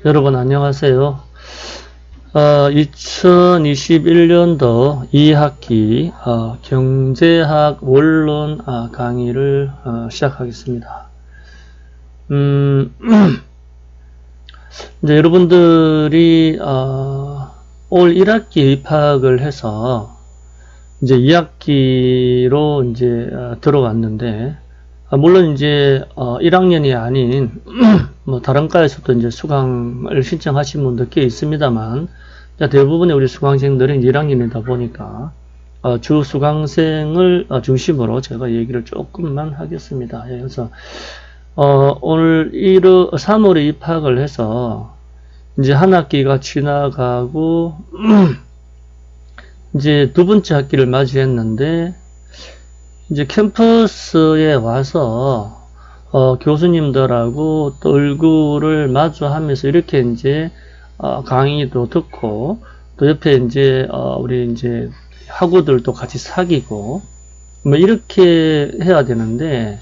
여러분 안녕하세요. 2021년도 2학기 경제학 원론 강의를 시작하겠습니다. 이제 여러분들이 올 1학기에 입학을 해서 이제 2학기로 이제 들어왔는데, 물론 이제 1학년이 아닌 뭐 다른 과에서도 이제 수강을 신청하신 분들 꽤 있습니다만, 대부분의 우리 수강생들은 1학년이다 보니까 주 수강생을 중심으로 제가 얘기를 조금만 하겠습니다. 그래서 오늘 3월에 입학을 해서 이제 한 학기가 지나가고 이제 두 번째 학기를 맞이했는데, 이제 캠퍼스에 와서 교수님들하고 또 얼굴을 마주하면서 이렇게 이제 강의도 듣고, 또 옆에 이제 우리 이제 학우들도 같이 사귀고 뭐 이렇게 해야 되는데,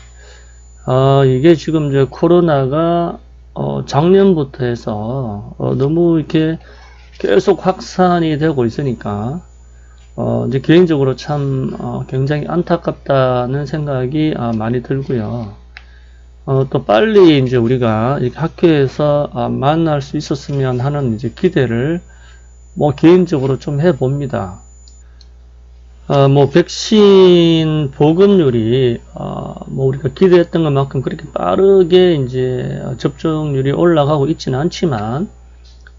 이게 지금 이제 코로나가 작년부터 해서 너무 이렇게 계속 확산이 되고 있으니까 이제 개인적으로 참 굉장히 안타깝다는 생각이 많이 들고요. 또 빨리 이제 우리가 이렇게 학교에서 만날 수 있었으면 하는 이제 기대를 뭐 개인적으로 좀 해봅니다. 뭐 백신 보급률이 뭐 우리가 기대했던 것만큼 그렇게 빠르게 이제 접종률이 올라가고 있지는 않지만,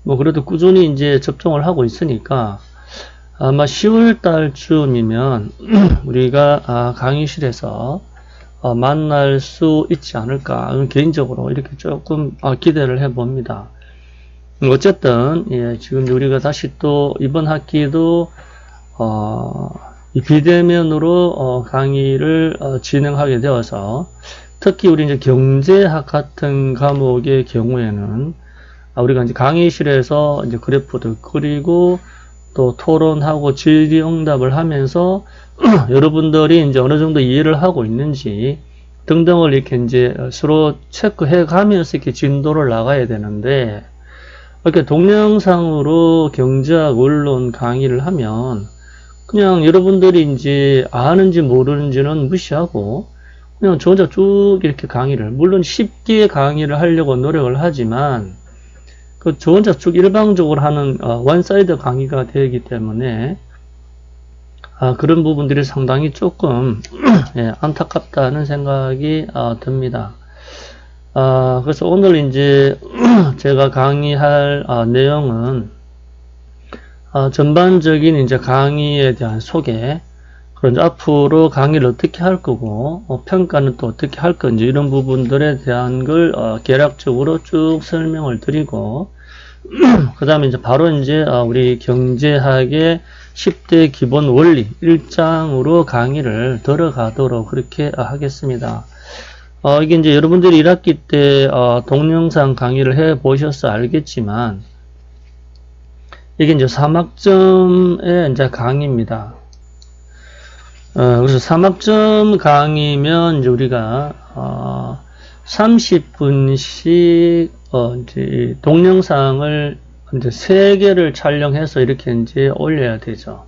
뭐 그래도 꾸준히 이제 접종을 하고 있으니까 아마 10월 달쯤이면 우리가 강의실에서 만날 수 있지 않을까, 개인적으로 이렇게 조금 기대를 해봅니다. 어쨌든 지금 우리가 다시 또 이번 학기도 이 비대면으로 강의를 진행하게 되어서, 특히 우리 이제 경제학 같은 과목의 경우에는 우리가 이제 강의실에서 이제 그래프도 그리고 또 토론하고 질의응답을 하면서 여러분들이 이제 어느 정도 이해를 하고 있는지 등등을 이렇게 이제 서로 체크해 가면서 이렇게 진도를 나가야 되는데, 이렇게 동영상으로 경제학 원론 강의를 하면 그냥 여러분들이 이제 아는지 모르는지는 무시하고 그냥 저 혼자 쭉 이렇게 강의를, 물론 쉽게 강의를 하려고 노력을 하지만 저 혼자 쭉 일방적으로 하는 원사이드 강의가 되기 때문에 그런 부분들이 상당히 조금 안타깝다는 생각이 듭니다. 그래서 오늘 이제 제가 강의할 내용은 전반적인 이제 강의에 대한 소개, 그런 앞으로 강의를 어떻게 할 거고 평가는 또 어떻게 할 건지, 이런 부분들에 대한 걸 개략적으로 쭉 설명을 드리고, 그 다음에 이제 바로 이제 우리 경제학의 10대 기본 원리 1장으로 강의를 들어가도록 그렇게 하겠습니다. 이게 이제 여러분들이 1학기 때 동영상 강의를 해 보셔서 알겠지만, 이게 이제 3학점의 이제 강의입니다. 그래서 3학점 강의면 이제 우리가 30분씩 이제 동영상을 이제 3개를 촬영해서 이렇게 이제 올려야 되죠.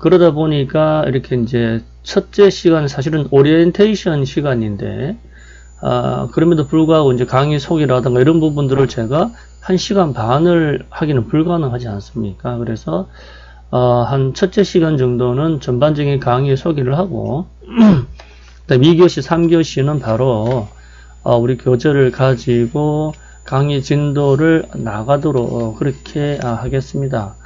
그러다 보니까 이렇게 이제 첫째 시간 사실은 오리엔테이션 시간인데, 그럼에도 불구하고 이제 강의 소개라든가 이런 부분들을 제가 1시간 반을 하기는 불가능하지 않습니까? 그래서 한 첫째 시간 정도는 전반적인 강의 소개를 하고, 그다음 2교시, 3교시는 바로 우리 교재를 가지고 강의 진도를 나가도록 그렇게 하겠습니다.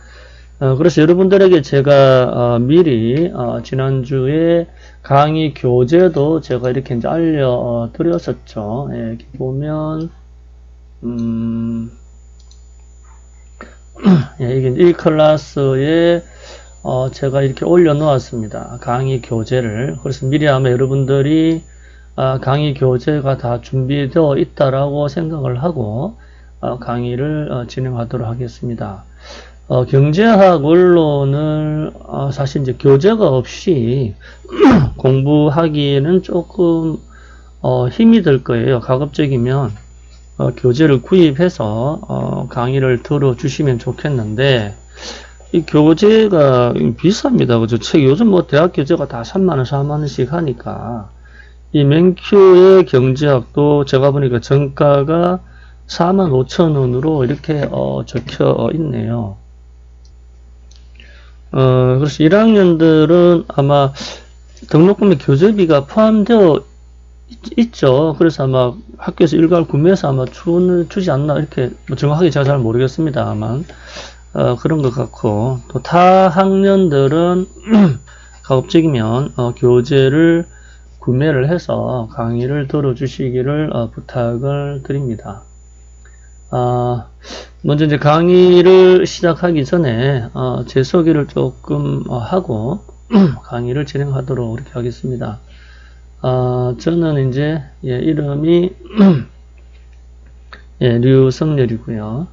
그래서 여러분들에게 제가 미리 지난주에 강의 교재도 제가 이렇게 이제 알려드렸었죠. 여기 보면 이게 1클래스에 제가 이렇게 올려놓았습니다. 강의 교재를. 그래서 미리 아마 여러분들이 강의 교재가 다 준비되어 있다라고 생각을 하고 강의를 진행하도록 하겠습니다. 경제학 원론을 사실 이제 교재가 없이 공부하기에는 조금 힘이 들 거예요. 가급적이면 교재를 구입해서 강의를 들어주시면 좋겠는데, 이 교재가 비쌉니다. 그죠? 책 요즘 뭐 대학 교재가 다 3만원, 4만원씩 하니까 이 맨큐의 경제학도 제가 보니까 정가가 45,000원으로 이렇게 적혀 있네요. 그래서 1학년들은 아마 등록금에 교재비가 포함되어 있죠. 그래서 아마 학교에서 일괄 구매해서 아마 주지 않나 이렇게 뭐 정확하게 제가 잘 모르겠습니다만 그런 것 같고, 또 타 학년들은 가급적이면 교재를 구매를 해서 강의를 들어주시기를 부탁을 드립니다. 먼저 이제 강의를 시작하기 전에 제 소개를 조금 하고 강의를 진행하도록 이렇게 하겠습니다. 저는 이제 이름이 류성렬이고요.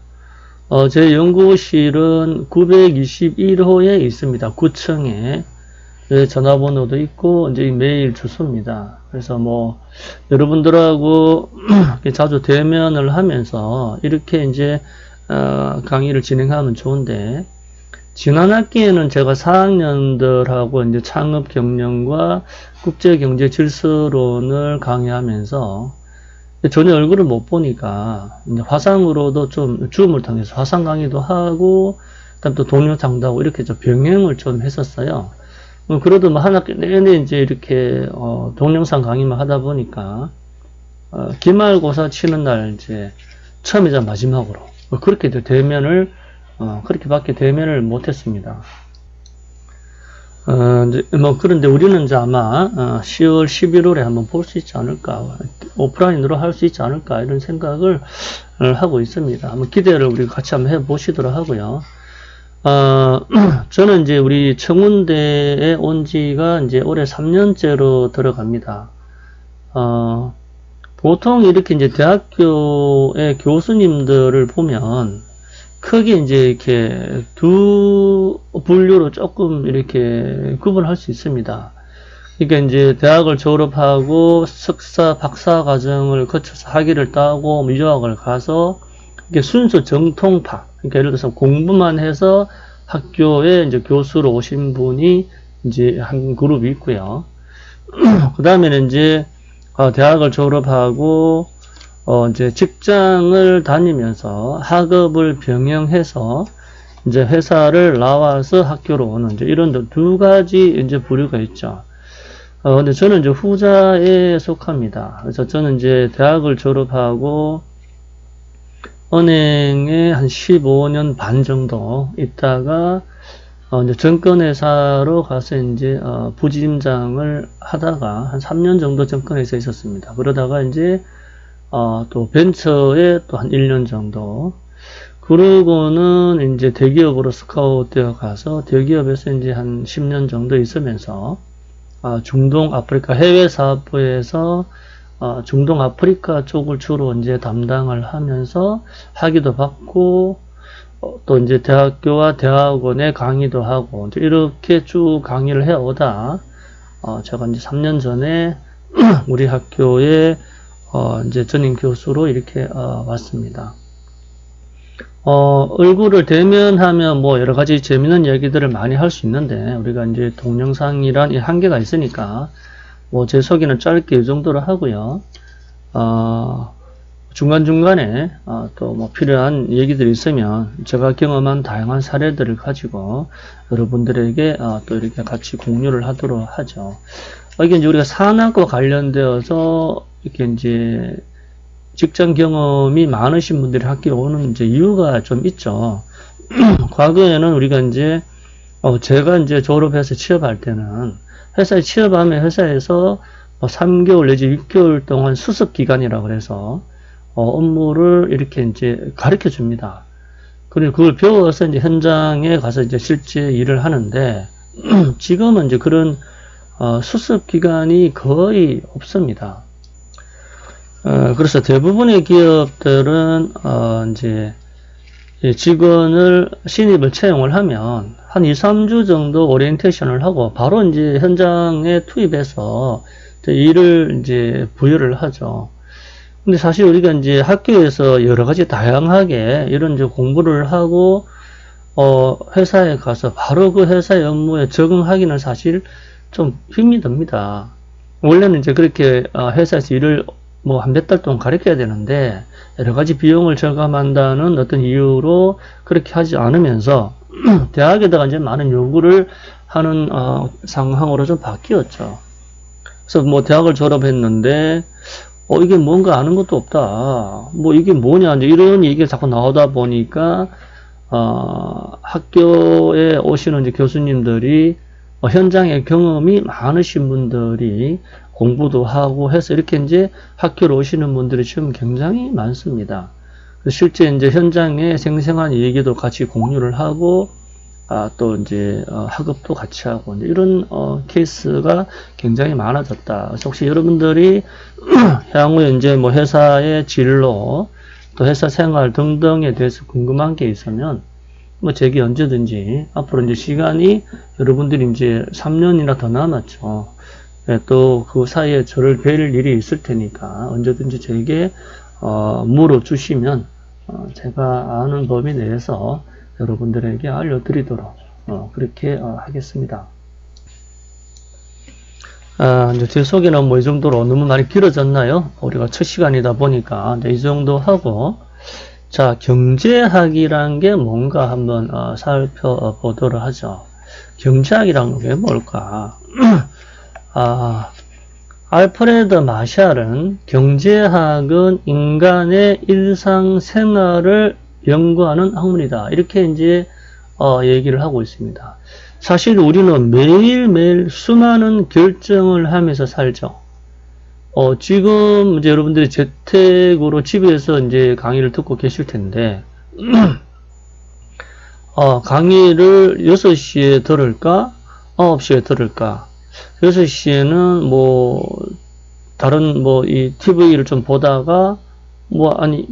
제 연구실은 921호에 있습니다. 9층에 전화번호도 있고 이제 메일 주소입니다. 그래서 뭐 여러분들하고 자주 대면을 하면서 이렇게 이제 강의를 진행하면 좋은데, 지난 학기에는 제가 4학년들하고 이제 창업 경영과 국제 경제 질서론을 강의하면서 전혀 얼굴을 못 보니까 이제 화상으로도 좀 줌을 통해서 화상 강의도 하고, 그다음 또 동영상도 하고 이렇게 좀 병행을 좀 했었어요. 그래도 뭐 한 학기 내내 이제 이렇게 동영상 강의만 하다 보니까 기말고사 치는 날 이제 처음이자 마지막으로 그렇게 대면을 그렇게밖에 대면을 못했습니다. 뭐 그런데 우리는 이제 아마 10월, 11월에 한번 볼 수 있지 않을까, 오프라인으로 할 수 있지 않을까 이런 생각을 하고 있습니다. 한번 기대를 우리 같이 한번 해보시도록 하고요. 저는 이제 우리 청운대에 온 지가 이제 올해 3년째로 들어갑니다. 보통 이렇게 이제 대학교의 교수님들을 보면 크게 이제 이렇게 두 분류로 조금 이렇게 구분할 수 있습니다. 그러니까 이제 대학을 졸업하고 석사, 박사 과정을 거쳐서 학위를 따고 유학을 가서 이게 순수 정통파, 그러니까 예를 들어서 공부만 해서 학교에 이제 교수로 오신 분이 이제 한 그룹이 있고요. 그 다음에는 이제 대학을 졸업하고 이제 직장을 다니면서 학업을 병행해서 이제 회사를 나와서 학교로 오는 이제 이런 두 가지 이제 부류가 있죠. 근데 저는 이제 후자에 속합니다. 그래서 저는 이제 대학을 졸업하고 은행에 한 15년 반 정도 있다가 이제 증권회사로 가서 이제 부지임장을 하다가 한 3년 정도 증권회사에 있었습니다. 그러다가 이제 또 벤처에 또 한 1년 정도, 그러고는 이제 대기업으로 스카우트 되어 가서 대기업에서 이제 한 10년 정도 있으면서 중동 아프리카 해외 사업부에서 중동 아프리카 쪽을 주로 이제 담당을 하면서 학위도 받고 또 이제 대학교와 대학원에 강의도 하고 이제 이렇게 쭉 강의를 해 오다 제가 이제 3년 전에 우리 학교에 이제 전임 교수로 이렇게 왔습니다. 얼굴을 대면하면 뭐 여러 가지 재미있는 얘기들을 많이 할 수 있는데, 우리가 이제 동영상이란 이 한계가 있으니까 뭐 제 소개는 짧게 이 정도로 하고요. 중간중간에 또 뭐 필요한 얘기들이 있으면 제가 경험한 다양한 사례들을 가지고 여러분들에게 또 이렇게 같이 공유를 하도록 하죠. 이게 이제 우리가 산학과 관련되어서 이렇게 이제 직장 경험이 많으신 분들이 학교에 오는 이제 이유가 좀 있죠. 과거에는 우리가 이제 제가 이제 졸업해서 취업할 때는 회사에 취업하면 회사에서 3개월 내지 6개월 동안 수습 기간이라고 그래서 업무를 이렇게 이제 가르쳐 줍니다. 그리고 그걸 배워서 이제 현장에 가서 이제 실제 일을 하는데 지금은 이제 그런 수습 기간이 거의 없습니다. 그래서 대부분의 기업들은 이제 직원을 신입을 채용을 하면 한 2, 3주 정도 오리엔테이션을 하고 바로 이제 현장에 투입해서 일을 이제 부여를 하죠. 근데 사실 우리가 이제 학교에서 여러 가지 다양하게 이런 이제 공부를 하고, 회사에 가서 바로 그 회사의 업무에 적응하기는 사실 좀 힘이 듭니다. 원래는 이제 그렇게 회사에서 일을 뭐 한 몇 달 동안 가르쳐야 되는데 여러 가지 비용을 절감한다는 어떤 이유로 그렇게 하지 않으면서 대학에다가 이제 많은 요구를 하는 상황으로 좀 바뀌었죠. 그래서 뭐 대학을 졸업했는데 이게 뭔가 아는 것도 없다. 뭐 이게 뭐냐 이제 이런 얘기가 자꾸 나오다 보니까 학교에 오시는 이제 교수님들이 현장의 경험이 많으신 분들이 공부도 하고 해서 이렇게 이제 학교로 오시는 분들이 지금 굉장히 많습니다. 실제 이제 현장에 생생한 얘기도 같이 공유를 하고, 또 이제 학업도 같이 하고 이런 케이스가 굉장히 많아졌다. 그래서 혹시 여러분들이 향후에 이제 뭐 회사의 진로, 또 회사 생활 등등에 대해서 궁금한 게 있으면 뭐 제게 언제든지 앞으로 이제 시간이 여러분들이 이제 3년이나 더 남았죠. 네, 또 그 사이에 저를 뵐 일이 있을 테니까 언제든지 제게 물어주시면 제가 아는 범위 내에서 여러분들에게 알려드리도록 그렇게 하겠습니다. 이제 제 소개는 뭐 이 정도로 너무 많이 길어졌나요? 우리가 첫 시간이다 보니까 이 정도 하고, 자, 경제학이란 게 뭔가 한번 살펴보도록 하죠. 경제학이란 게 뭘까? 알프레드 마샬은 경제학은 인간의 일상생활을 연구하는 학문이다. 이렇게 이제 얘기를 하고 있습니다. 사실 우리는 매일매일 수많은 결정을 하면서 살죠. 지금 이제 여러분들이 재택으로 집에서 이제 강의를 듣고 계실 텐데, 강의를 6시에 들을까? 9시에 들을까? 6시에는 뭐, 다른 뭐, 이 TV를 좀 보다가,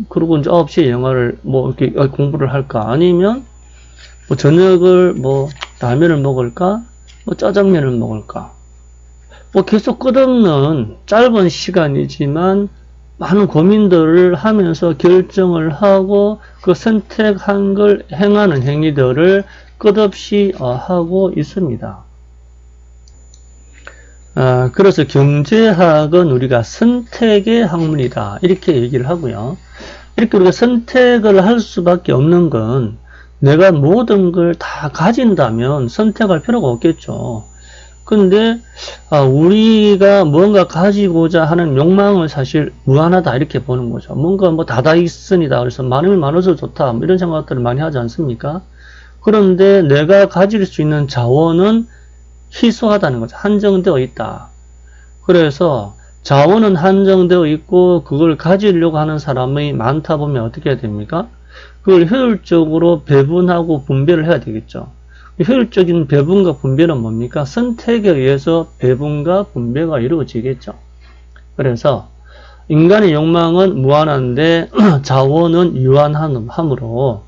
그러고 이제 9시에 영화를 뭐, 이렇게 공부를 할까? 아니면, 뭐, 저녁을 뭐, 라면을 먹을까? 뭐, 짜장면을 먹을까? 뭐 계속 끝없는 짧은 시간이지만 많은 고민들을 하면서 결정을 하고 그 선택한 걸 행하는 행위들을 끝없이 하고 있습니다. 그래서 경제학은 우리가 선택의 학문이다. 이렇게 얘기를 하고요. 이렇게 우리가 선택을 할 수밖에 없는 건 내가 모든 걸 다 가진다면 선택할 필요가 없겠죠. 근데 우리가 뭔가 가지고자 하는 욕망은 사실 무한하다 이렇게 보는 거죠. 뭔가 뭐 다다익선이다. 그래서 많으면 많아서 좋다. 뭐 이런 생각들을 많이 하지 않습니까? 그런데 내가 가질 수 있는 자원은 희소하다는 거죠. 한정되어 있다. 그래서 자원은 한정되어 있고 그걸 가지려고 하는 사람이 많다 보면 어떻게 해야 됩니까? 그걸 효율적으로 배분하고 분배를 해야 되겠죠. 효율적인 배분과 분배는 뭡니까? 선택에 의해서 배분과 분배가 이루어지겠죠. 그래서 인간의 욕망은 무한한데 자원은 유한함으로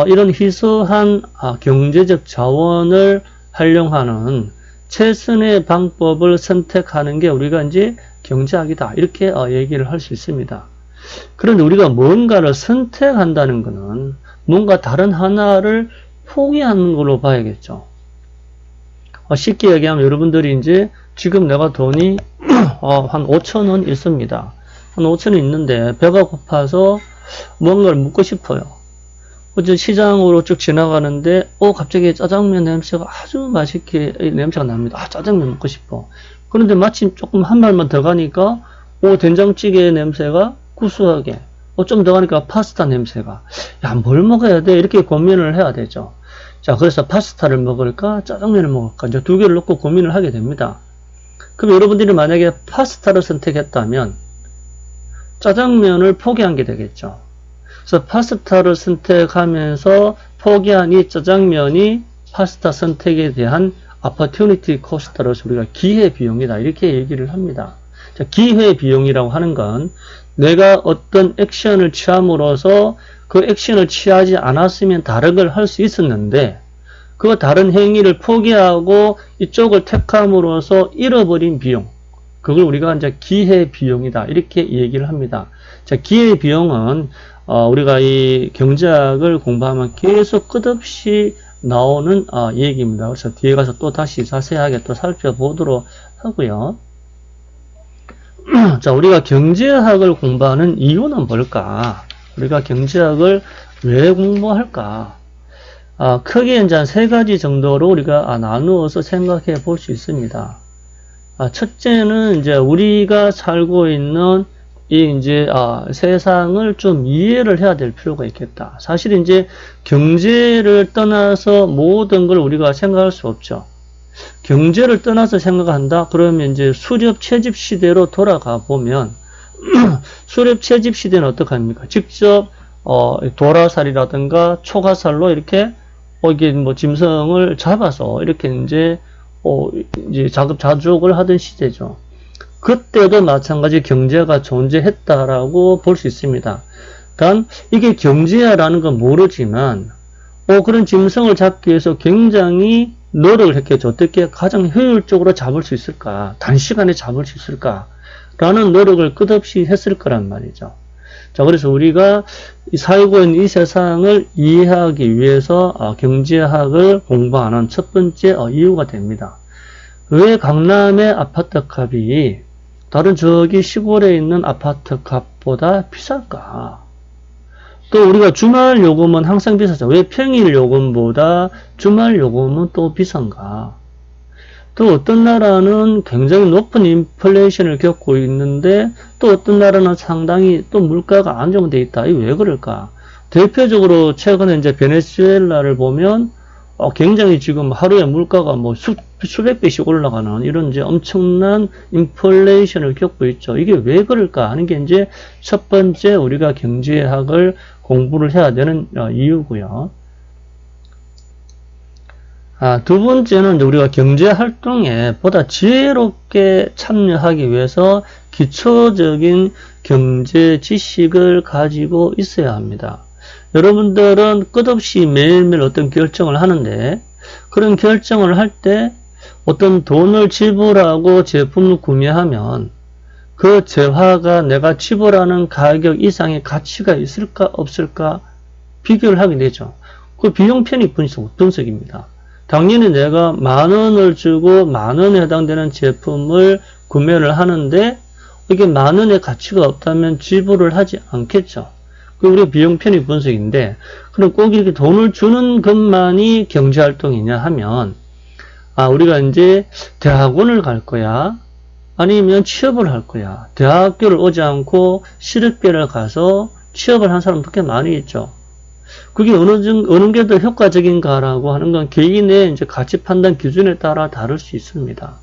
이런 희소한 경제적 자원을 활용하는 최선의 방법을 선택하는 게 우리가 이제 경제학이다. 이렇게 얘기를 할 수 있습니다. 그런데 우리가 뭔가를 선택한다는 것은 뭔가 다른 하나를 포기하는 걸로 봐야겠죠. 쉽게 얘기하면 여러분들이 이제 지금 내가 돈이 한 5,000원 있습니다. 한 5,000원 있는데 배가 고파서 뭔가를 먹고 싶어요. 어제 시장으로 쭉 지나가는데 갑자기 짜장면 냄새가 아주 맛있게 냄새가 납니다. 짜장면 먹고 싶어. 그런데 마침 조금 한 발만 더 가니까 된장찌개 냄새가 구수하게 좀 더 가니까 파스타 냄새가 뭘 먹어야 돼? 이렇게 고민을 해야 되죠. 자, 그래서 파스타를 먹을까? 짜장면을 먹을까? 이제 두 개를 놓고 고민을 하게 됩니다. 그럼 여러분들이 만약에 파스타를 선택했다면 짜장면을 포기한 게 되겠죠. 그래서 파스타를 선택하면서 포기한 이 짜장면이 파스타 선택에 대한 opportunity cost로서 우리가 기회비용이다. 이렇게 얘기를 합니다. 자, 기회비용이라고 하는 건 내가 어떤 액션을 취함으로써 그 액션을 취하지 않았으면 다른 걸 할 수 있었는데 그 다른 행위를 포기하고 이쪽을 택함으로써 잃어버린 비용, 그걸 우리가 이제 기회비용이다 이렇게 얘기를 합니다. 자, 기회비용은 우리가 이 경제학을 공부하면 계속 끝없이 나오는 얘기입니다. 그래서 뒤에 가서 또 다시 자세하게 또 살펴보도록 하고요. 자, 우리가 경제학을 공부하는 이유는 뭘까? 우리가 경제학을 왜 공부할까? 크게 이제 한 3가지 정도로 우리가 나누어서 생각해 볼 수 있습니다. 첫째는 이제 우리가 살고 있는 이 이제 세상을 좀 이해를 해야 될 필요가 있겠다. 사실 이제 경제를 떠나서 모든 걸 우리가 생각할 수 없죠. 경제를 떠나서 생각한다? 그러면 이제 수렵 채집 시대로 돌아가 보면 수렵 채집 시대는 어떡합니까? 직접 도라살이라든가 초가살로 이렇게 이게 뭐 짐승을 잡아서 이렇게 이제 자급자족을 하던 시대죠. 그때도 마찬가지 경제가 존재했다라고 볼 수 있습니다. 그러니까 이게 경제야라는 건 모르지만 그런 짐승을 잡기 위해서 굉장히 노력을 했겠죠. 어떻게 가장 효율적으로 잡을 수 있을까? 단시간에 잡을 수 있을까? 라는 노력을 끝없이 했을 거란 말이죠. 자, 그래서 우리가 살고 있는 이 세상을 이해하기 위해서 경제학을 공부하는 첫 번째 이유가 됩니다. 왜 강남의 아파트 값이 다른 저기 시골에 있는 아파트 값보다 비쌀까? 또 우리가 주말 요금은 항상 비싸죠. 왜 평일 요금보다 주말 요금은 또 비싼가? 또 어떤 나라는 굉장히 높은 인플레이션을 겪고 있는데 또 어떤 나라는 상당히 또 물가가 안정돼 있다. 이게 왜 그럴까? 대표적으로 최근에 이제 베네수엘라를 보면 굉장히 지금 하루에 물가가 뭐 수백 배씩 올라가는 이런 이제 엄청난 인플레이션을 겪고 있죠. 이게 왜 그럴까 하는 게 이제 첫 번째 우리가 경제학을 공부를 해야 되는 이유고요. 두 번째는 우리가 경제 활동에 보다 지혜롭게 참여하기 위해서 기초적인 경제 지식을 가지고 있어야 합니다. 여러분들은 끝없이 매일매일 어떤 결정을 하는데 그런 결정을 할 때 어떤 돈을 지불하고 제품을 구매하면 그 재화가 내가 지불하는 가격 이상의 가치가 있을까 없을까 비교를 하게 되죠. 그 비용 편익 분석입니다. 당연히 내가 10,000원을 주고 10,000원에 해당되는 제품을 구매를 하는데 이게 10,000원의 가치가 없다면 지불을 하지 않겠죠. 그게 우리 비용 편익 분석인데 그럼 꼭 이렇게 돈을 주는 것만이 경제활동이냐 하면 우리가 이제 대학원을 갈 거야? 아니면 취업을 할 거야? 대학교를 오지 않고 실업계를 가서 취업을 한 사람 그렇게 많이 있죠. 그게 어느 게 더 효과적인가라고 하는 건 개인의 이제 가치 판단 기준에 따라 다를 수 있습니다.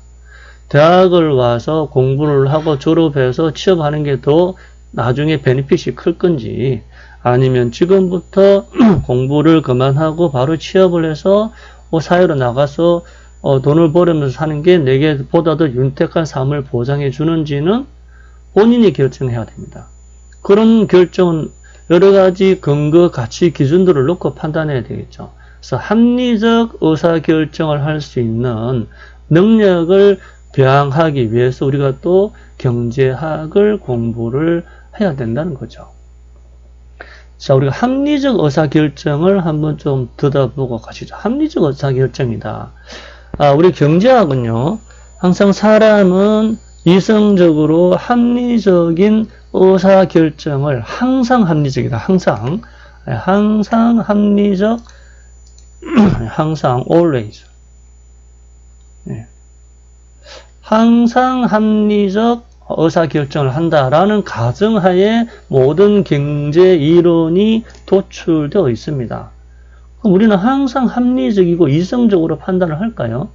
대학을 와서 공부를 하고 졸업해서 취업하는 게 더 나중에 베니핏이 클 건지 아니면 지금부터 공부를 그만하고 바로 취업을 해서 사회로 나가서 돈을 벌으면서 사는 게 내게 보다 더 윤택한 삶을 보장해 주는지는 본인이 결정해야 됩니다. 그런 결정은 여러 가지 근거, 가치, 기준들을 놓고 판단해야 되겠죠. 그래서 합리적 의사결정을 할 수 있는 능력을 배양하기 위해서 우리가 또 경제학을 공부를 해야 된다는 거죠. 자, 우리가 합리적 의사결정을 한번 좀 들어보고 가시죠. 합리적 의사결정이다. 우리 경제학은요, 항상 사람은 이성적으로 합리적인 의사결정을 항상 합리적이다. 항상 합리적, 항상 always. 항상 합리적 의사결정을 한다라는 가정하에 모든 경제 이론이 도출되어 있습니다. 그럼 우리는 항상 합리적이고 이성적으로 판단을 할까요?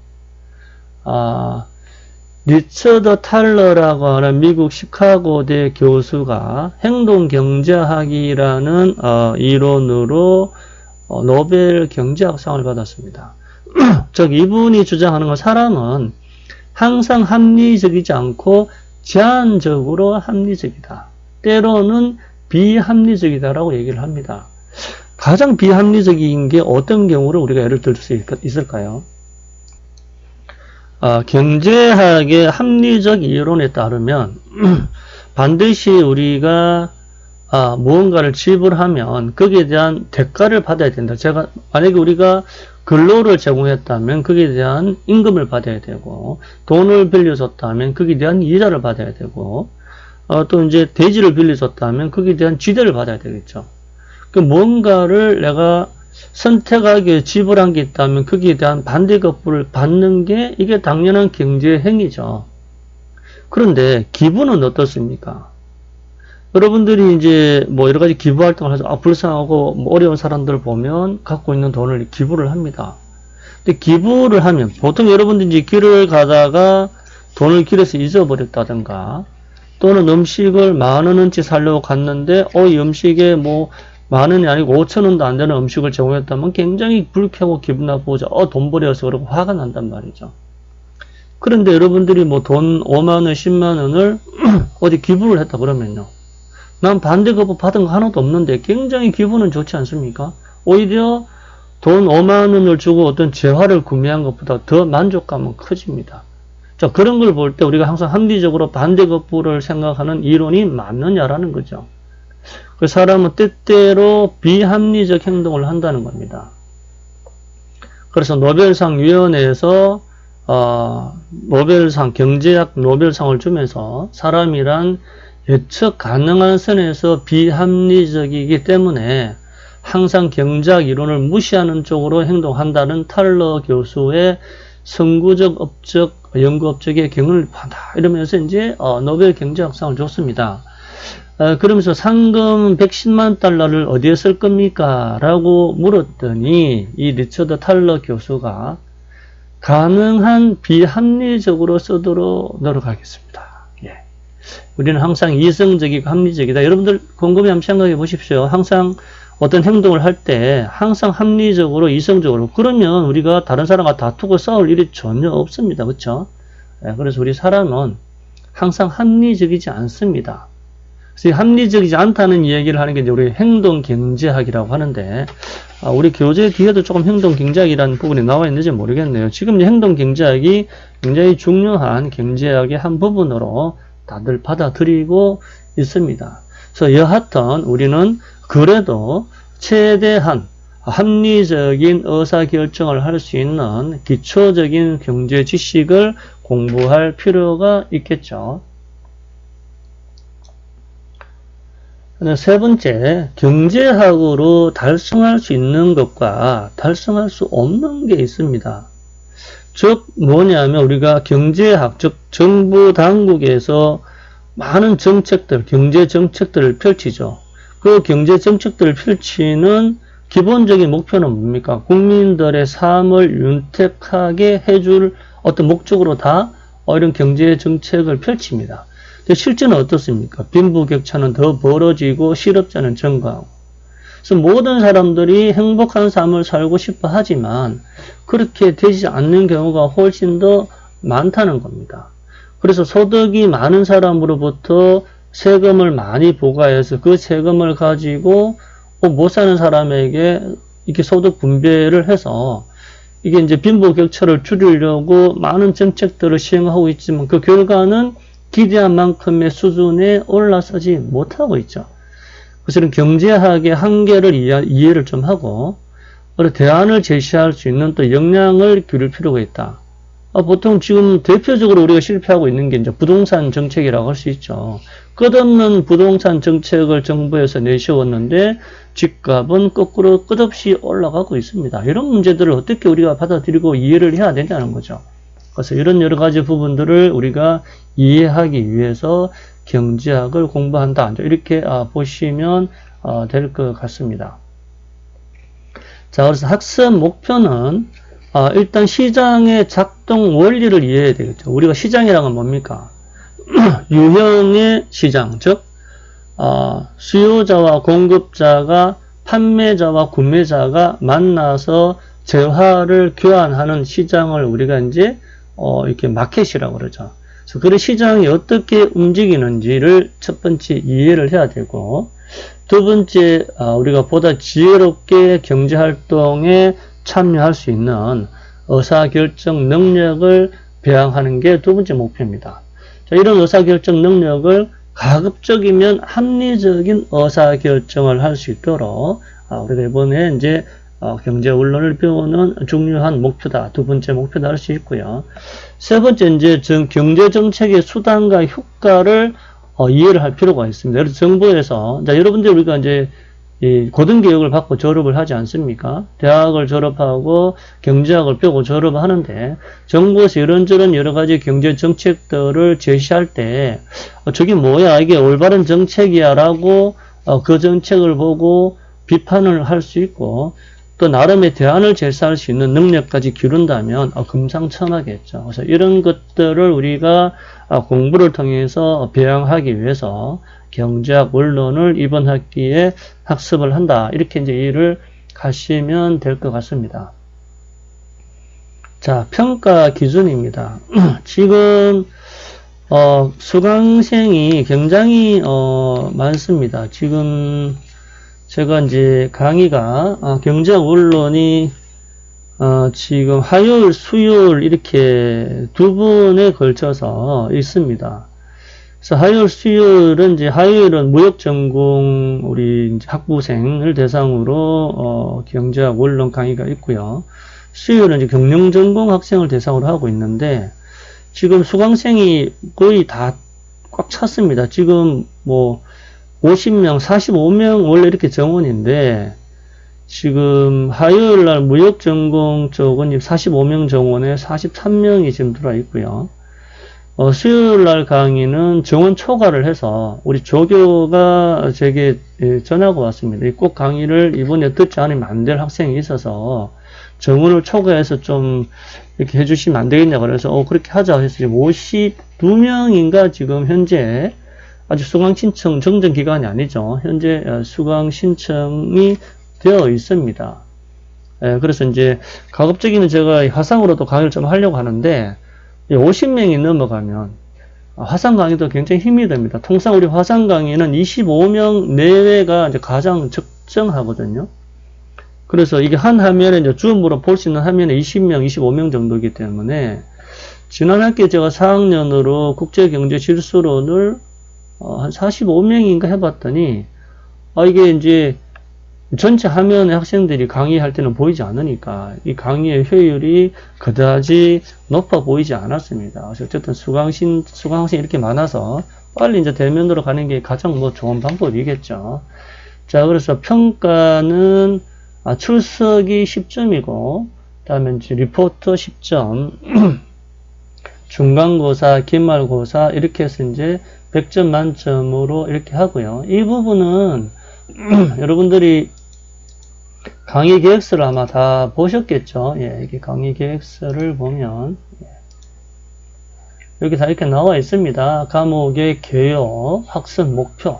리처드 탈러라고 하는 미국 시카고대 교수가 행동경제학이라는 이론으로 노벨 경제학상을 받았습니다. 즉 이분이 주장하는 건 사람은 항상 합리적이지 않고 제한적으로 합리적이다. 때로는 비합리적이다라고 얘기를 합니다. 가장 비합리적인 게 어떤 경우를 우리가 예를 들 수 있을까요? 경제학의 합리적 이론에 따르면 반드시 우리가 무언가를 지불하면 거기에 대한 대가를 받아야 된다. 만약에 우리가 근로를 제공했다면 거기에 대한 임금을 받아야 되고, 돈을 빌려줬다면 거기에 대한 이자를 받아야 되고, 또 이제 대지를 빌려줬다면 거기에 대한 지대를 받아야 되겠죠. 그 뭔가를 내가 선택하게 지불한 게 있다면 거기에 대한 반대급부를 받는 게 이게 당연한 경제 행위죠. 그런데 기부는 어떻습니까? 여러분들이 이제 뭐 여러 가지 기부 활동을 하죠. 불쌍하고 뭐 어려운 사람들 보면 갖고 있는 돈을 기부를 합니다. 근데 기부를 하면 보통 여러분들이 이제 길을 가다가 돈을 길에서 잊어버렸다든가, 또는 음식을 10,000원어치 사려고 갔는데 이 음식에 뭐 10,000원이 아니고 5,000원도 안 되는 음식을 제공했다면 굉장히 불쾌하고 기분 나쁘죠. 돈 버려서 그러고 화가 난단 말이죠. 그런데 여러분들이 뭐 돈 5만원, 10만원을 어디 기부를 했다 그러면요, 난 반대급부 받은 거 하나도 없는데 굉장히 기분은 좋지 않습니까? 오히려 돈 5만원을 주고 어떤 재화를 구매한 것보다 더 만족감은 커집니다. 자, 그런 걸 볼 때 우리가 항상 합리적으로 반대급부를 생각하는 이론이 맞느냐라는 거죠. 그 사람은 때때로 비합리적 행동을 한다는 겁니다. 그래서 노벨상 위원회에서 노벨상, 경제학 노벨상을 주면서 사람이란 예측 가능한 선에서 비합리적이기 때문에 항상 경제학 이론을 무시하는 쪽으로 행동한다는 탈러 교수의 선구적 업적, 연구 업적의 경을 받아 이러면서 이제 노벨 경제학상을 줬습니다. 그러면서 상금 110만 달러를 어디에 쓸 겁니까? 라고 물었더니 이 리처드 탈러 교수가 가능한 비합리적으로 쓰도록 노력하겠습니다. 우리는 항상 이성적이고 합리적이다. 여러분들 곰곰이 한번 생각해 보십시오. 항상 어떤 행동을 할 때 항상 합리적으로 이성적으로, 그러면 우리가 다른 사람과 다투고 싸울 일이 전혀 없습니다. 그렇죠? 그래서 우리 사람은 항상 합리적이지 않습니다. 그래서 합리적이지 않다는 이야기를 하는 게 이제 우리 행동경제학이라고 하는데, 우리 교재 뒤에도 조금 행동경제학이라는 부분이 나와 있는지 모르겠네요. 지금 행동경제학이 굉장히 중요한 경제학의 한 부분으로 다들 받아들이고 있습니다. 그래서 여하튼 우리는 그래도 최대한 합리적인 의사결정을 할 수 있는 기초적인 경제 지식을 공부할 필요가 있겠죠. 세 번째, 경제학으로 달성할 수 있는 것과 달성할 수 없는 게 있습니다. 즉 뭐냐면 우리가 경제학, 즉 정부 당국에서 많은 정책들, 경제 정책들을 펼치죠. 그 경제 정책들을 펼치는 기본적인 목표는 뭡니까? 국민들의 삶을 윤택하게 해줄 어떤 목적으로 다 이런 경제 정책을 펼칩니다. 근데 실제는 어떻습니까? 빈부격차는 더 벌어지고 실업자는 증가하고. 그래서 모든 사람들이 행복한 삶을 살고 싶어 하지만 그렇게 되지 않는 경우가 훨씬 더 많다는 겁니다. 그래서 소득이 많은 사람으로부터 세금을 많이 부과해서 그 세금을 가지고 못 사는 사람에게 이렇게 소득 분배를 해서 이게 이제 빈부격차를 줄이려고 많은 정책들을 시행하고 있지만 그 결과는 기대한 만큼의 수준에 올라서지 못하고 있죠. 그래서 이런 경제학의 한계를 이해를 좀 하고 대안을 제시할 수 있는 또 역량을 기를 필요가 있다. 보통 지금 대표적으로 우리가 실패하고 있는 게 이제 부동산 정책이라고 할 수 있죠. 끝없는 부동산 정책을 정부에서 내세웠는데 집값은 거꾸로 끝없이 올라가고 있습니다. 이런 문제들을 어떻게 우리가 받아들이고 이해를 해야 되냐는 거죠. 그래서 이런 여러 가지 부분들을 우리가 이해하기 위해서 경제학을 공부한다. 이렇게 보시면 될 것 같습니다. 자, 그래서 학습 목표는 일단 시장의 작동 원리를 이해해야 되겠죠. 우리가 시장이라는 건 뭡니까? 유형의 시장, 즉 수요자와 공급자가 판매자와 구매자가 만나서 재화를 교환하는 시장을 우리가 이제 이렇게 마켓이라고 그러죠. 그래서 그 시장이 어떻게 움직이는지를 첫 번째 이해를 해야 되고, 두 번째 우리가 보다 지혜롭게 경제활동에 참여할 수 있는 의사결정 능력을 배양하는 게 두 번째 목표입니다. 자, 이런 의사결정 능력을 가급적이면 합리적인 의사결정을 할 수 있도록 우리가 이번에 이제 경제원론을 배우는 중요한 목표다. 두 번째 목표다 할 수 있고요. 세 번째 이제 경제정책의 수단과 효과를 이해를 할 필요가 있습니다. 예를 들어 정부에서 여러분들 우리가 이제 이 고등교육을 받고 졸업을 하지 않습니까? 대학을 졸업하고 경제학을 배우고 졸업을 하는데 정부에서 이런저런 여러 가지 경제 정책들을 제시할 때 저게 뭐야? 이게 올바른 정책이야 라고 그 정책을 보고 비판을 할 수 있고 또 나름의 대안을 제시할 수 있는 능력까지 기른다면 금상첨화겠죠. 그래서 이런 것들을 우리가 공부를 통해서 배양하기 위해서 경제학 원론을 이번 학기에 학습을 한다. 이렇게 이제 이해를 하시면 될 것 같습니다. 자, 평가 기준입니다. 지금 수강생이 굉장히 많습니다. 지금 제가 이제 강의가 경제학 원론이 지금 화요일, 수요일 이렇게 두 번에 걸쳐서 있습니다. 그래서 화요일, 수요일은 이제 화요일은 무역 전공 우리 이제 학부생을 대상으로 경제학 원론 강의가 있고요. 수요일은 이제 경영 전공 학생을 대상으로 하고 있는데 지금 수강생이 거의 다 꽉 찼습니다. 지금 뭐 50명, 45명 원래 이렇게 정원인데 지금 화요일 날 무역 전공 쪽은 45명 정원에 43명이 지금 들어와 있고요. 수요일 날 강의는 정원 초과를 해서 우리 조교가 제게 전화가 왔습니다. 꼭 강의를 이번에 듣지 않으면 안 될 학생이 있어서 정원을 초과해서 좀 이렇게 해주시면 안 되겠냐 그래서 그렇게 하자 해서 지금 52명인가 지금 현재 아직 수강 신청 정정 기간이 아니죠. 현재 수강 신청이 되어 있습니다. 그래서 이제 가급적이면 제가 화상으로도 강의를 좀 하려고 하는데 50명이 넘어가면 화상 강의도 굉장히 힘이 됩니다. 통상 우리 화상 강의는 25명 내외가 이제 가장 적정하거든요. 그래서 이게 한 화면에 이제 줌으로 볼 수 있는 화면에 20명, 25명 정도이기 때문에 지난 학기에 제가 4학년으로 국제경제 실수론을 한 45명인가 해봤더니 이게 이제 전체 화면에 학생들이 강의할 때는 보이지 않으니까 이 강의의 효율이 그다지 높아 보이지 않았습니다. 그래서 어쨌든 수강생이 이렇게 많아서 빨리 이제 대면으로 가는 게 가장 좋은 방법이겠죠. 자, 그래서 평가는 출석이 10점이고, 그 다음에 이제 리포트 10점, 중간고사, 기말고사, 이렇게 해서 이제 100점 만점으로 이렇게 하고요. 이 부분은 여러분들이 강의 계획서를 아마 다 보셨겠죠. 이렇게 강의 계획서를 보면, 여기 다 이렇게 나와 있습니다. 과목의 개요, 학습 목표,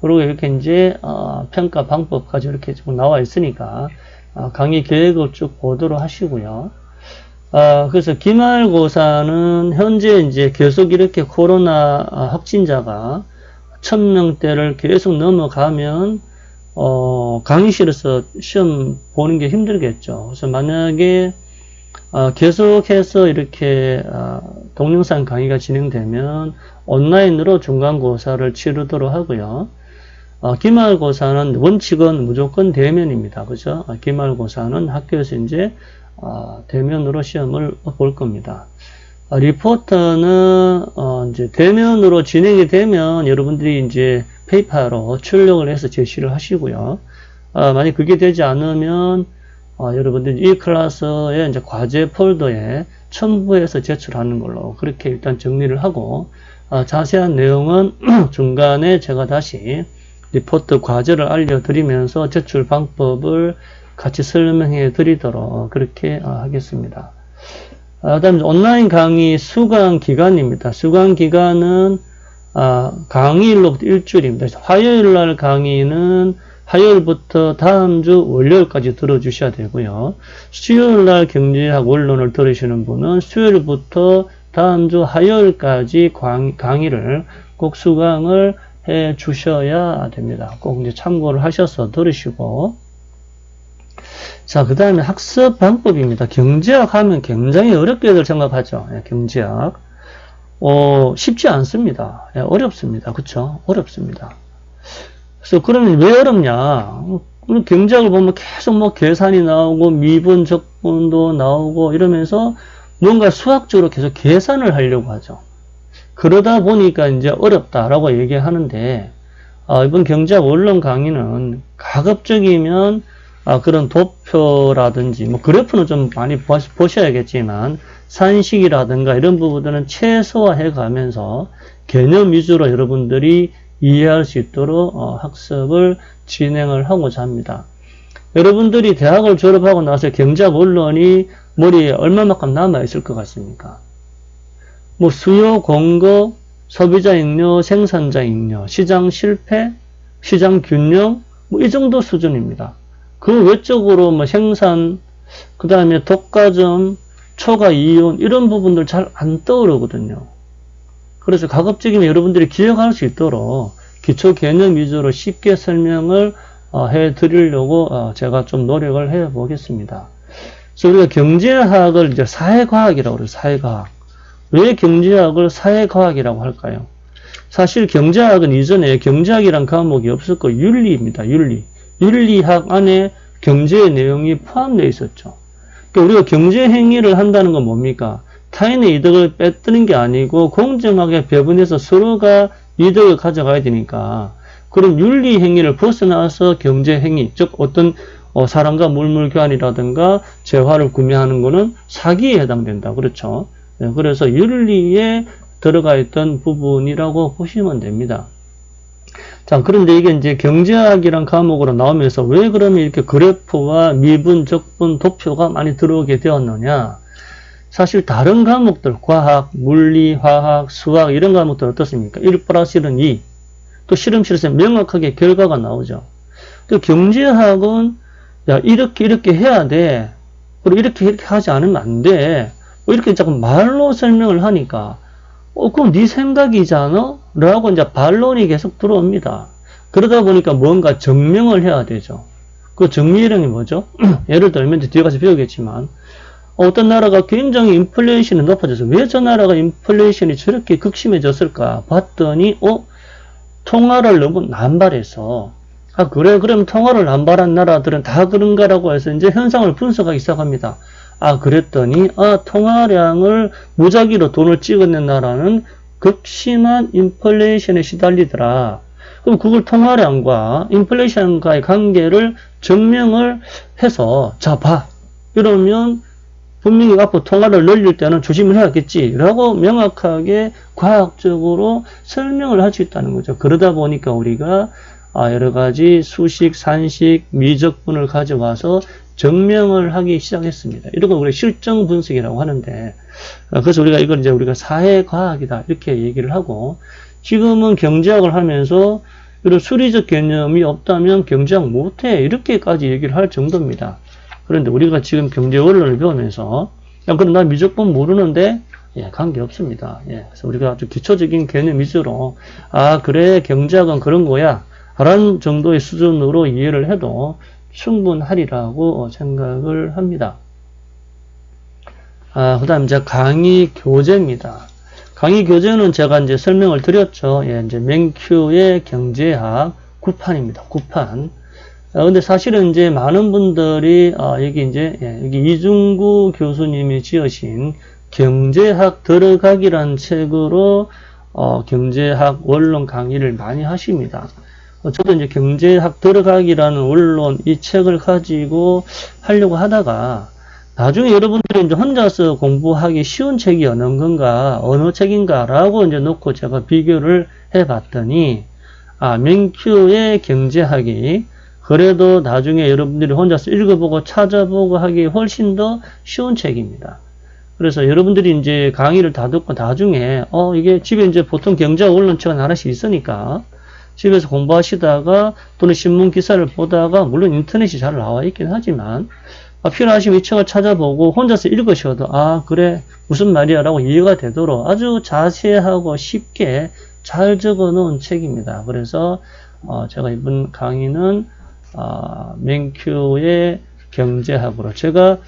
그리고 이렇게 이제, 평가 방법까지 이렇게 쭉 나와 있으니까, 강의 계획을 쭉 보도록 하시고요. 그래서 기말고사는 현재 이제 계속 이렇게 코로나 확진자가 1000명대를 계속 넘어가면 강의실에서 시험 보는 게 힘들겠죠. 그래서 만약에 계속해서 이렇게 동영상 강의가 진행되면 온라인으로 중간고사를 치르도록 하고요. 기말고사는 원칙은 무조건 대면입니다. 그죠? 기말고사는 학교에서 이제 대면으로 시험을 볼 겁니다. 리포터는 이제 대면으로 진행이 되면 여러분들이 이제 페이퍼로 출력을 해서 제시를 하시고요. 만약 그게 되지 않으면 여러분들이 이 클래스의 이제 과제 폴더에 첨부해서 제출하는 걸로 그렇게 일단 정리를 하고 자세한 내용은 중간에 제가 다시 리포트 과제를 알려드리면서 제출 방법을 같이 설명해 드리도록 그렇게 하겠습니다. 그 다음에 온라인 강의 수강 기간입니다. 수강 기간은 강의일로부터 일주일입니다. 화요일 날 강의는 화요일부터 다음 주 월요일까지 들어주셔야 되고요. 수요일 날 경제학 원론을 들으시는 분은 수요일부터 다음 주 화요일까지 강의를 꼭 수강을 해 주셔야 됩니다. 꼭 이제 참고를 하셔서 들으시고. 자, 그 다음에 학습 방법입니다. 경제학 하면 굉장히 어렵게들 생각하죠. 경제학. 쉽지 않습니다. 예, 어렵습니다. 그쵸? 어렵습니다. 그래서 그러면 왜 어렵냐? 경제학을 보면 계속 뭐 계산이 나오고 미분, 적분도 나오고 이러면서 뭔가 수학적으로 계속 계산을 하려고 하죠. 그러다 보니까 이제 어렵다라고 얘기하는데, 이번 경제학 원론 강의는 가급적이면 그런 도표라든지 뭐 그래프는 좀 많이 보셔야겠지만 산식이라든가 이런 부분들은 최소화해 가면서 개념 위주로 여러분들이 이해할 수 있도록 학습을 진행을 하고자 합니다. 여러분들이 대학을 졸업하고 나서 경제학 원론이 머리에 얼마만큼 남아 있을 것 같습니까? 뭐 수요, 공급, 소비자 잉여, 생산자 잉여, 시장 실패, 시장 균형, 뭐 이 정도 수준입니다. 그 외적으로 뭐 생산, 그 다음에 독과점, 초과 이윤 이런 부분들 잘 안 떠오르거든요. 그래서 가급적이면 여러분들이 기억할 수 있도록 기초 개념 위주로 쉽게 설명을 해 드리려고 제가 좀 노력을 해 보겠습니다. 그래서 우리가 경제학을 이제 사회과학이라고 그래요. 사회과학. 왜 경제학을 사회과학이라고 할까요? 사실 경제학은 이전에 경제학이란 과목이 없었고 윤리입니다. 윤리. 윤리학 안에 경제의 내용이 포함되어 있었죠. 그러니까 우리가 경제 행위를 한다는 건 뭡니까? 타인의 이득을 뺏드는 게 아니고 공정하게 배분해서 서로가 이득을 가져가야 되니까 그런 윤리 행위를 벗어나서 경제 행위, 즉 어떤 사람과 물물 교환이라든가 재화를 구매하는 거는 사기에 해당된다. 그렇죠? 그래서 윤리에 들어가 있던 부분이라고 보시면 됩니다. 자, 그런데 이게 이제 경제학이란 과목으로 나오면서 왜 그러면 이렇게 그래프와 미분, 적분, 도표가 많이 들어오게 되었느냐? 사실 다른 과목들, 과학, 물리, 화학, 수학 이런 과목들 어떻습니까? 1 플러스 1은 2. 또 실험실에서 명확하게 결과가 나오죠. 또 경제학은 야, 이렇게 해야 돼. 그리고 이렇게 하지 않으면 안 돼. 이렇게 자꾸 말로 설명을 하니까 그럼 네 생각이잖아? 라고 이제 반론이 계속 들어옵니다. 그러다 보니까 뭔가 증명을 해야 되죠. 그 증명이 뭐죠? 예를 들면 뒤에 가서 배우겠지만 어떤 나라가 굉장히 인플레이션이 높아져서 왜 저 나라가 인플레이션이 저렇게 극심해졌을까 봤더니 통화를 너무 남발해서 그래 그럼 통화를 남발한 나라들은 다 그런가라고 해서 이제 현상을 분석하기 시작합니다. 그랬더니 통화량을 무작위로 돈을 찍어낸 나라는 극심한 인플레이션에 시달리더라. 그럼 그걸 통화량과 인플레이션과의 관계를 증명을 해서 자 봐. 이러면 분명히 앞으로 통화를 늘릴 때는 조심을 해야겠지 라고 명확하게 과학적으로 설명을 할 수 있다는 거죠. 그러다 보니까 우리가 여러 가지 수식, 산식, 미적분을 가져와서 증명을 하기 시작했습니다. 이런 걸 우리가 실정 분석이라고 하는데, 그래서 우리가 이걸 우리가 사회과학이다 이렇게 얘기를 하고, 지금은 경제학을 하면서 이런 수리적 개념이 없다면 경제학 못해 이렇게까지 얘기를 할 정도입니다. 그런데 우리가 지금 경제 원론을 배우면서 그럼 나 미적분 모르는데 관계없습니다. 그래서 우리가 아주 기초적인 개념 위주로 그래 경제학은 그런 거야 라는 정도의 수준으로 이해를 해도 충분하리라고 생각을 합니다. 그 다음 이제 강의 교재입니다. 강의 교재는 제가 이제 설명을 드렸죠. 이제 맹큐의 경제학 9판입니다. 9판. 근데 사실은 이제 많은 분들이 여기 이중구 교수님이 지으신 경제학 들어가기란 책으로 경제학 원론 강의를 많이 하십니다. 저도 이제 경제학 들어가기라는 원론 이 책을 가지고 하려고 하다가 나중에 여러분들이 이제 혼자서 공부하기 쉬운 책이 어느 책인가라고 이제 놓고 제가 비교를 해 봤더니 맹큐의 경제학이 그래도 나중에 여러분들이 혼자서 읽어보고 찾아보고 하기 훨씬 더 쉬운 책입니다. 그래서 여러분들이 이제 강의를 다 듣고 나중에 이게 집에 이제 보통 경제학 원론책은 하나씩 있으니까 집에서 공부하시다가 또는 신문 기사를 보다가 물론 인터넷이 잘 나와 있긴 하지만 필요하시면 이 책을 찾아보고 혼자서 읽으셔도 그래 무슨 말이야 라고 이해가 되도록 아주 자세하고 쉽게 잘 적어 놓은 책입니다. 그래서 제가 이번 강의는 맹큐의 경제학으로 제가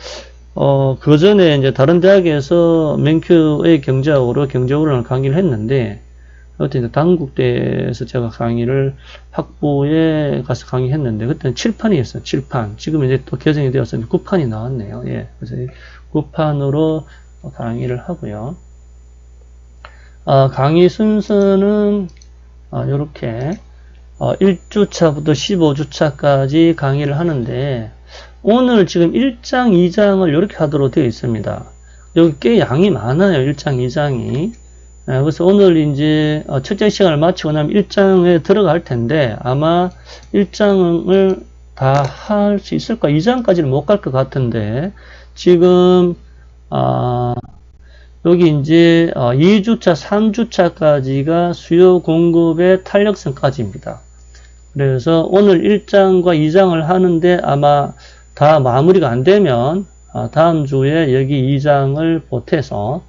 그 전에 이제 다른 대학에서 맨큐의 경제학으로 경제원을 강의를 했는데, 그때 이제 단국대에서 제가 강의를 학부에 가서 강의했는데, 그때는 7판이었어요. 7판. 지금 이제 또 개정이 되어서 9판이 나왔네요. 예. 그래서 9판으로 강의를 하고요. 강의 순서는, 요렇게, 1주차부터 15주차까지 강의를 하는데, 오늘 지금 1장, 2장을 이렇게 하도록 되어 있습니다. 여기 꽤 양이 많아요. 1장, 2장이. 그래서 오늘 이제 첫째 시간을 마치고 나면 1장에 들어갈 텐데 아마 1장을 다 할 수 있을까? 2장까지는 못 갈 것 같은데 지금 여기 이제 2주차, 3주차까지가 수요 공급의 탄력성까지입니다. 그래서 오늘 1장과 2장을 하는데 아마 다 마무리가 안 되면 다음 주에 여기 2장을 보태서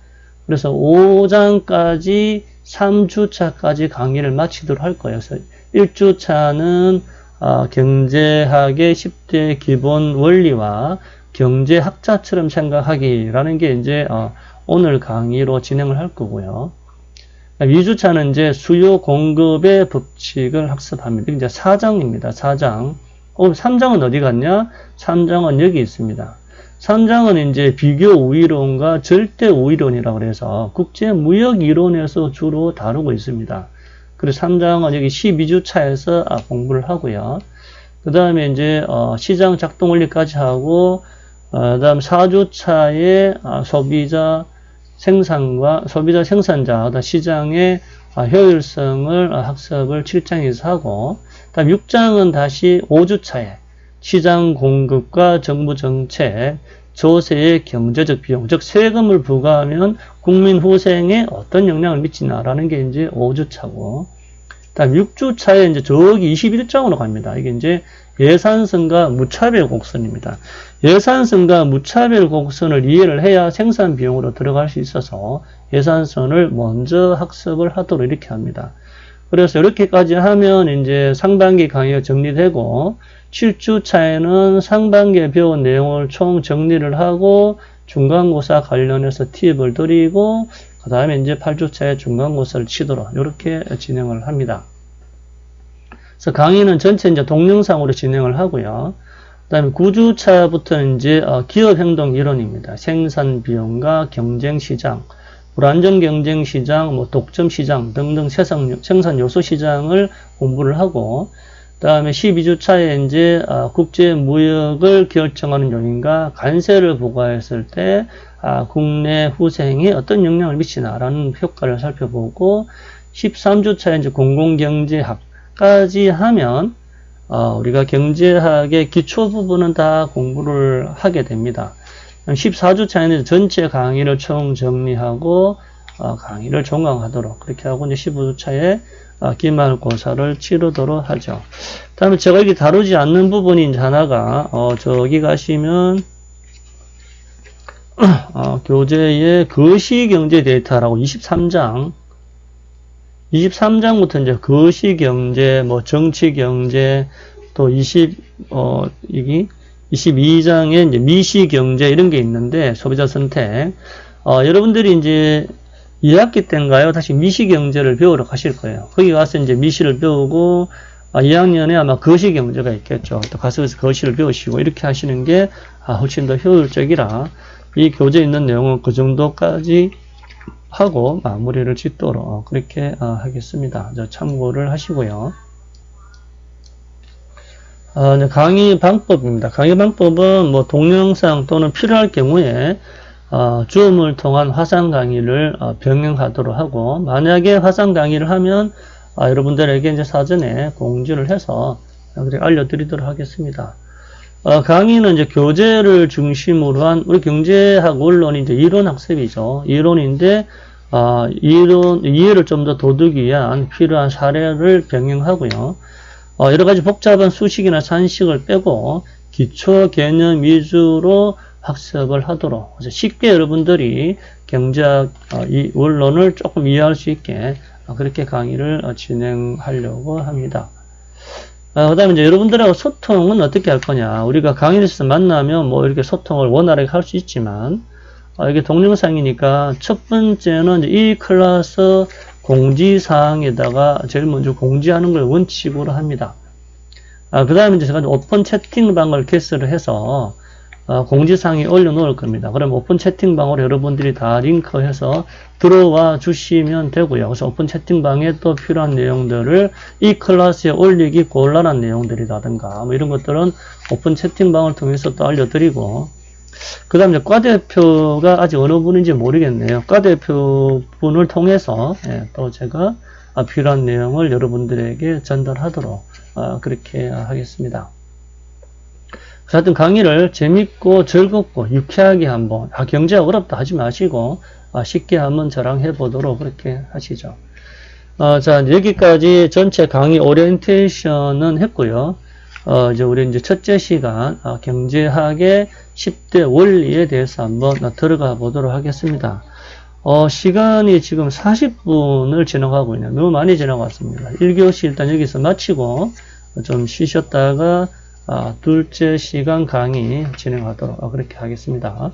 그래서 5장까지 3주차까지 강의를 마치도록 할 거예요. 그래서 1주차는 경제학의 10대 기본 원리와 경제학자처럼 생각하기라는 게 이제 오늘 강의로 진행을 할 거고요. 2주차는 이제 수요 공급의 법칙을 학습합니다. 이제 4장입니다. 4장. 3장은 어디 갔냐? 3장은 여기 있습니다. 3장은 이제 비교 우위론과 절대 우위론이라고 해서 국제 무역 이론에서 주로 다루고 있습니다. 그래서 3장은 여기 12주차에서 공부를 하고요. 그 다음에 이제 시장 작동 원리까지 하고 그 다음 4주차에 소비자 생산자, 시장의 효율성을 학습을 7장에서 하고, 다음 6장은 다시 5주차에 시장 공급과 정부 정책, 조세의 경제적 비용, 즉 세금을 부과하면 국민 후생에 어떤 영향을 미치나라는 게 이제 5주차고, 다음 6주차에 이제 저기 21장으로 갑니다. 이게 이제 예산성과 무차별 곡선입니다. 예산성과 무차별 곡선을 이해를 해야 생산 비용으로 들어갈 수 있어서 예산선을 먼저 학습을 하도록 이렇게 합니다. 그래서 이렇게까지 하면 이제 상반기 강의가 정리되고 7주차에는 상반기에 배운 내용을 총 정리를 하고 중간고사 관련해서 팁을 드리고 그 다음에 이제 8주차에 중간고사를 치도록 이렇게 진행을 합니다. 그래서 강의는 전체 이제 동영상으로 진행을 하고요. 그 다음에 9주차부터는 이제 기업행동 이론입니다. 생산비용과 경쟁시장, 불안정 경쟁시장, 독점시장 등등 생산 요소 시장을 공부를 하고, 그 다음에 12주차에 이제 국제무역을 결정하는 요인과 관세를 부과했을 때 국내 후생에 어떤 영향을 미치나라는 효과를 살펴보고, 13주차에 이제 공공경제학까지 하면 우리가 경제학의 기초 부분은 다 공부를 하게 됩니다. 14주차에는 전체 강의를 총 정리하고 강의를 종강하도록 그렇게 하고 이제 15주차에 기말고사를 치르도록 하죠. 다음에 제가 여기 다루지 않는 부분이 이제 하나가 저기 가시면 교재의 거시경제 데이터라고 23장부터 이제 거시경제, 정치경제, 또 22장에 이제 미시경제 이런 게 있는데, 소비자 선택. 여러분들이 이제 2학기 때인가요? 다시 미시경제를 배우러 가실 거예요. 거기 가서 이제 미시를 배우고, 2학년에 아마 거시경제가 있겠죠. 또 가서 거시를 배우시고, 이렇게 하시는 게 훨씬 더 효율적이라, 이 교재에 있는 내용은 그 정도까지 하고 마무리를 짓도록 그렇게 하겠습니다. 참고를 하시고요. 강의 방법입니다. 강의 방법은 동영상 또는 필요할 경우에 줌을 통한 화상 강의를 병행하도록 하고, 만약에 화상 강의를 하면 여러분들에게 이제 사전에 공지를 해서 알려드리도록 하겠습니다. 강의는 이제 교재를 중심으로 한 우리 경제학 원론이 이제 이론 학습이죠. 이론인데 이론 이해를 좀 더 도우기 위한 필요한 사례를 병행하고요. 여러 가지 복잡한 수식이나 산식을 빼고 기초 개념 위주로 학습을 하도록 쉽게 여러분들이 경제학 이 원론을 조금 이해할 수 있게 그렇게 강의를 진행하려고 합니다. 그 다음에 이제 여러분들하고 소통은 어떻게 할 거냐. 우리가 강의에서 만나면 뭐 이렇게 소통을 원활하게 할 수 있지만, 이게 동영상이니까 첫 번째는 이제 이 클래스 공지사항에다가 제일 먼저 공지하는 걸 원칙으로 합니다. 그 다음에 이제 제가 오픈 채팅방을 개설을 해서 공지사항에 올려놓을 겁니다. 그럼 오픈 채팅방으로 여러분들이 다 링크해서 들어와 주시면 되고요. 그래서 오픈 채팅방에 또 필요한 내용들을 이 클래스에 올리기 곤란한 내용들이라든가 뭐 이런 것들은 오픈 채팅방을 통해서 또 알려드리고, 그 다음에 과대표가 아직 어느 분인지 모르겠네요. 과대표 분을 통해서 또 제가 필요한 내용을 여러분들에게 전달하도록 그렇게 하겠습니다. 하여튼 강의를 재밌고 즐겁고 유쾌하게 한번, 경제가 어렵다 하지 마시고 쉽게 한번 저랑 해보도록 그렇게 하시죠. 자, 여기까지 전체 강의 오리엔테이션은 했고요. 이제 우리 이제 첫째 시간 경제학의 10대 원리에 대해서 한번 들어가 보도록 하겠습니다. 시간이 지금 40분을 지나가고 있네요. 너무 많이 지나갔습니다. 1교시 일단 여기서 마치고 좀 쉬셨다가 둘째 시간 강의 진행하도록 그렇게 하겠습니다.